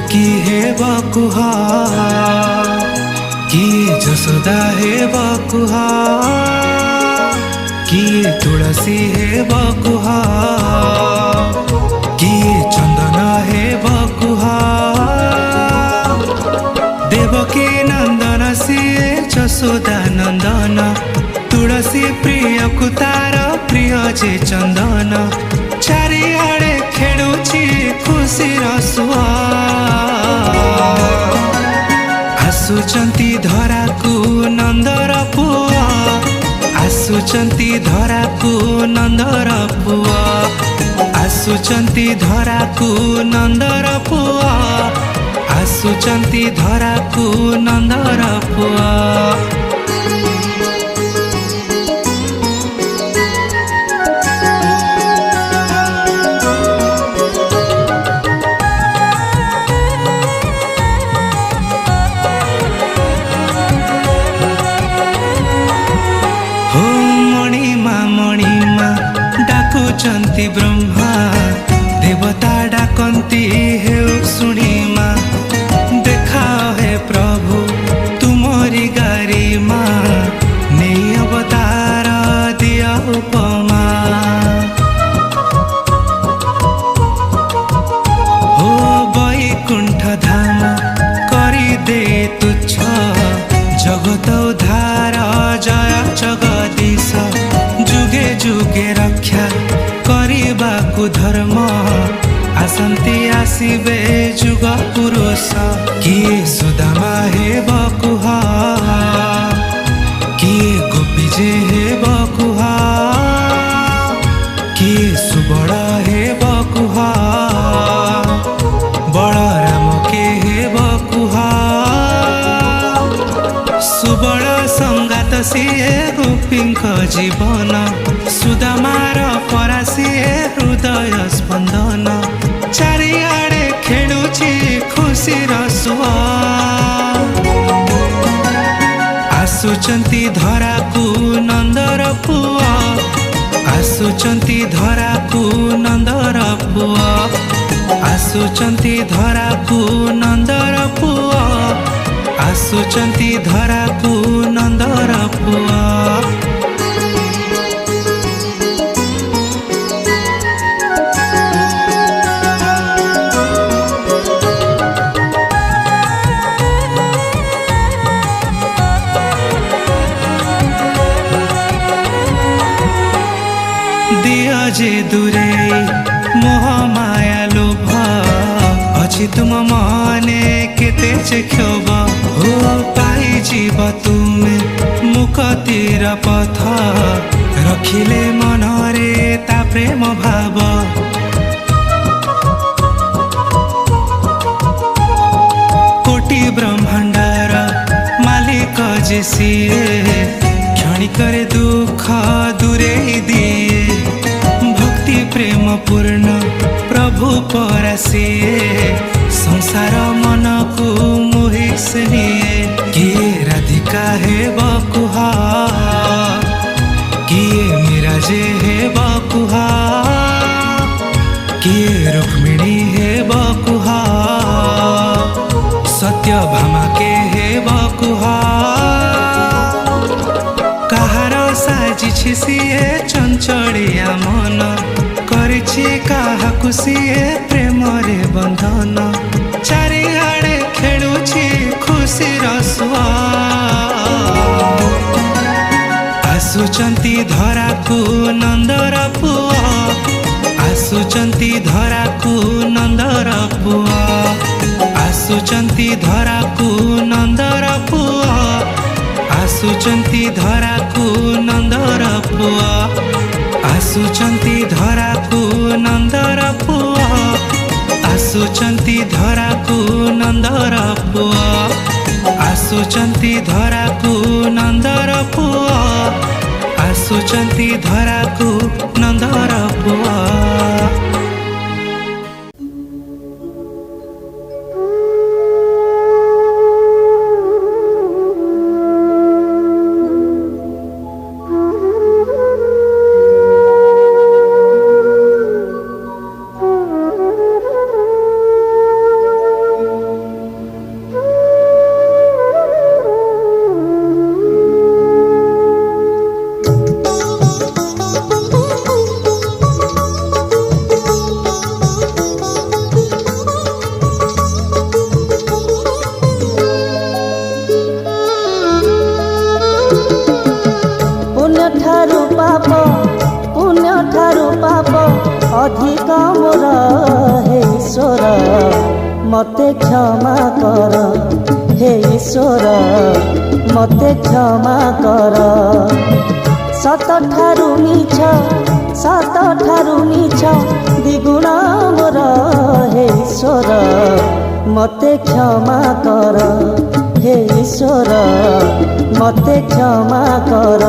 देवकी हे बकुहा किए जसोदा हे बकुहा किए तुलसी हे बकुहा किए चंदन हे बकुहा देवकी नंदन सिए जसोदा नंदन तुलसी प्रिय कुतार प्रिय जे चंदन चारिआडे खेलुछि खुशी रसुआ आसुचंती धरा को नंदर पुआ आसुचंती धरा को नंदर पुआ आसुचंती धरा को नंदर पुआ आसुचंती धरा को नंदर पुआ डाकुचंती ब्रह्मा देवता डाकंती हे शुणिमा देखा हे प्रभु तुमरी गारी माँ नहीं अवतार दिया उपमा हो वैकुंठ धाम करी दे तुच्छ जगत उद्धार जय जगदीश जुगे जुगे रक्षा करबाकु धर्म आसंती आसीबे जुग पुरुष किए सुदामा हे बकुहा किए गोपीजे हे बकुहा किए सुबड़ हे बकुहा बलराम के हे बकुहा सुबड़ संगात सिए गोपींक जीवन सुदामार परासिए हृदय स्पंदन चारिआडे खेलुछि खुशी रसुआ आसुचंती धरा को नंदर पुआ आसुचंती धरा को नंदर पुआ आसुचंती धरा को नंदर पुआ आसुचंती धरा को नंदर पुआ जे दूरे मोह माया लोभ अछि तुम मने केते जे क्षोभ हो पाई जीव तुमे मुक्तिर पथ रखिले मनरे ता प्रेम भाव कोटि ब्रह्मांडर मालिक जे सिए क्षणिकर दुख दूरे दिए प्रेम पूर्ण प्रभु परसिए संसार मन को मोहिसनिए किए राधिका हे बकुहा किए मीराजे हे बकुहा किए रुक्मिणी हे बकुहा सत्यभामा के हे बकुहा कहार साजिछि सिए चंचलिया मन करिछि काहाकु सिए प्रेम रे बंधन चारिआडे खेलुछि खुशी रसुआ आसुचंती धरा को नंदर पुआ आसुचंती धरा को नंदर पुआ आसुचंती धरा को नंदर पुआ आसुचंती धरा को नंदर पुआ आसुचंती धरा को नंदर पुआ आसुचंती धरा को नंदर पुआ आसुचंती धरा को नंदर पुआ आसुचंती धरा को नंदर पुआ मते क्षमा कर हे ईश्वर मते क्षमा कर सत ठारू मीछ द्विगुण मोर हे ईश्वर मते क्षमा कर हे ईश्वर मते क्षमा कर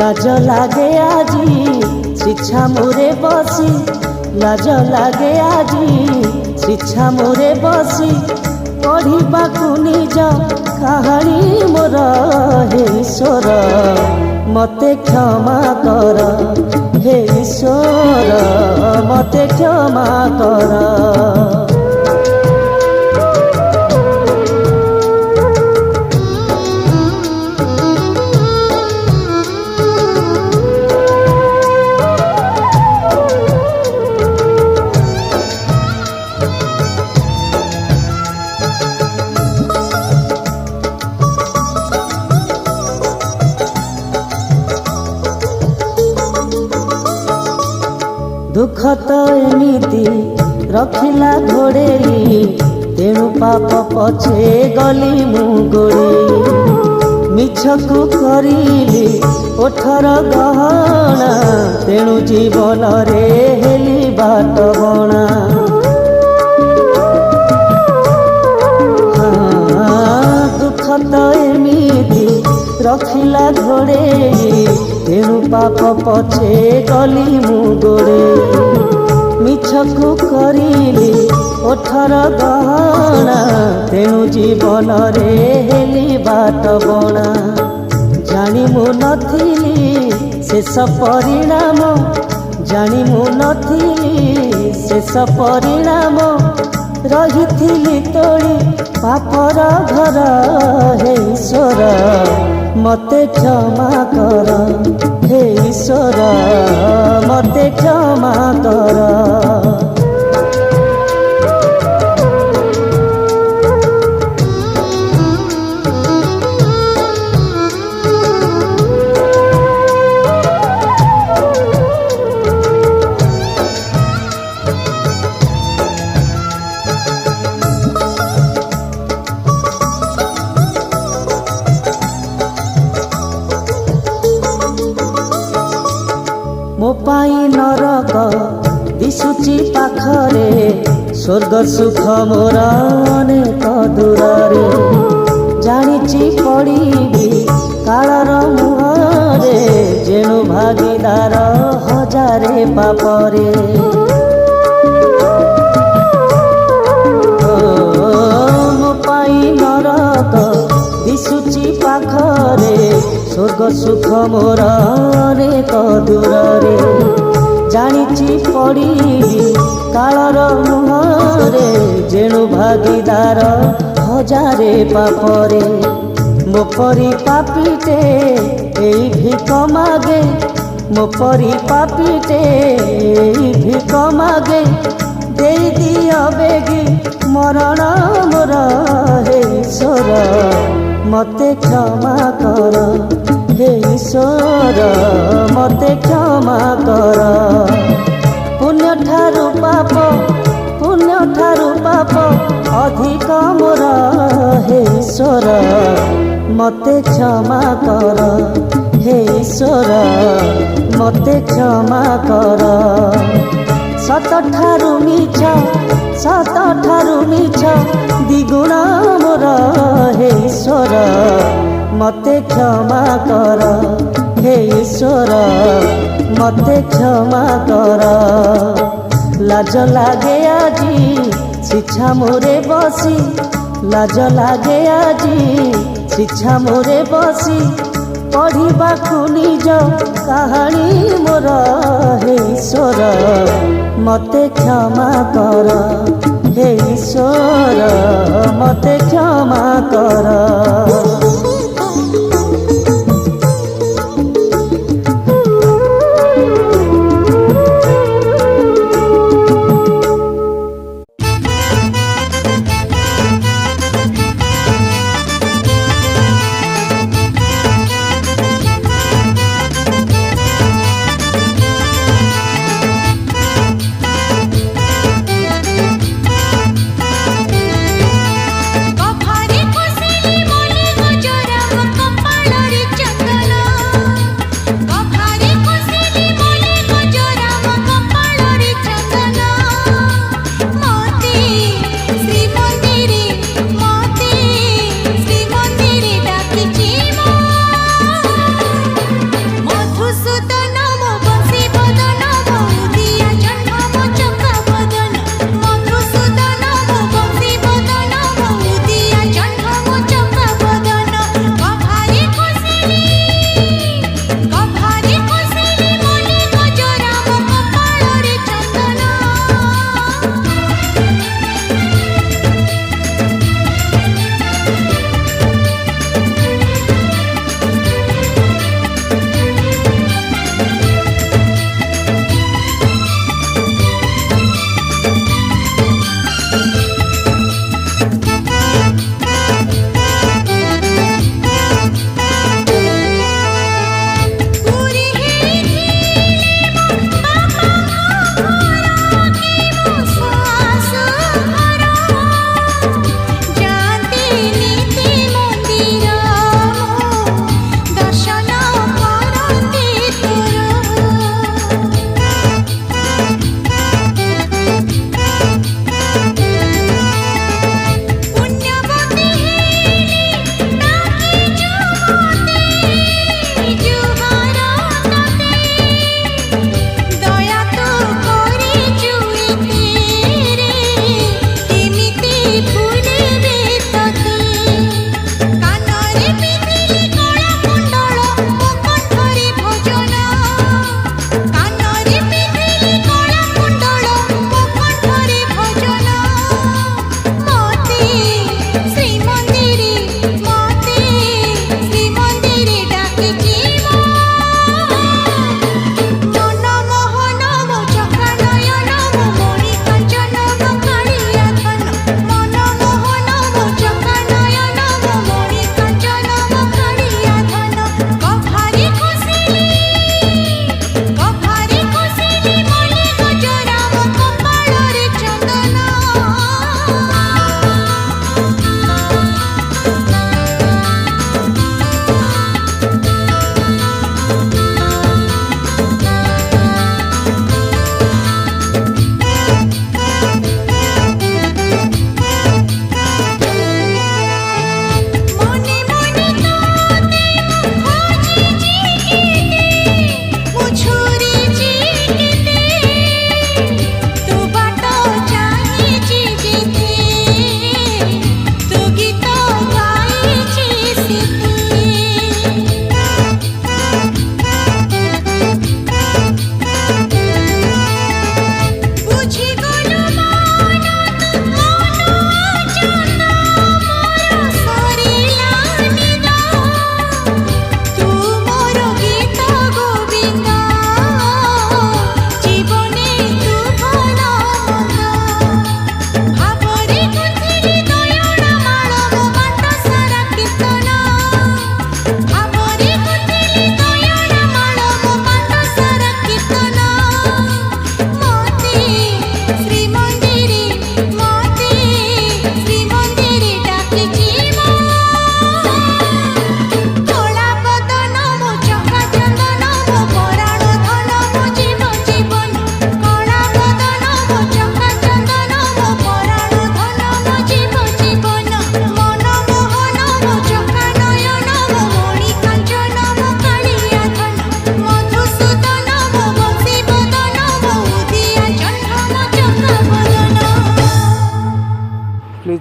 लाज लागे आजी शिक्षा मोरे बसी लाज लागे आजी शिक्षा मोरे बसी पढ़िबाकू निज कहानी मोर हे ईश्वर मते क्षमा कर हे ईश्वर मते क्षमा कर दुख तो एमिति रखिला घोड़ेई तेणु पाप पछे गली मु गोड़ेई मिछकु करिली ओठर गहना तेणु जीवन रे हेली बाट बणा दुख तो एमिति रखिला घोड़ेई तेणु पाप पछे गली मु गोड़े मिछकु करिली ओठर गहना तेणु जीवन रे हेली बाट बणा जानी मु नथिली शेष परिणाम जानी मु नथिली शेष परिणाम रहिथिली तोड़ी पापर घर हे ईश्वर मते क्षमा कर हे ईश्वर मते क्षमा कर मो पाई नरक दिशुची पाखरे स्वर्ग सुख मोर अनेक दूरे जानिची पड़ी कालर मुहरे जेणु भागीदार हजारे पापरे मो पाई नरक दिशुची पाखरे स्वर्ग सुख मोर अनेक दूरे जानिची पड़ी कालर मुहरे जेणु भागीदार हजारे पापरे मोपरी पापीटे एई भिक मागे मोपरी पापीटे एई भिक मागे देई दियो बेगी मरण मोर हे ईश्वर मते क्षमा कर हे ईश्वर मते क्षमा कर पुण्य ठारू पाप अधिक मोर हे ईश्वर मते क्षमा कर हे ईश्वर मते क्षमा कर सत ठारू मीछ द्विगुण मोर हे ईश्वर मते क्षमा कर हे ईश्वर मते क्षमा कर लाज लागे आजी शिक्षा मोरे बसी लाज लागे आजी शिक्षा मोरे बसी पढ़िबाकू निज कहानी मोर हे ईश्वर मते क्षमा कर हे ईश्वर मते क्षमा कर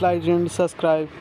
like and subscribe.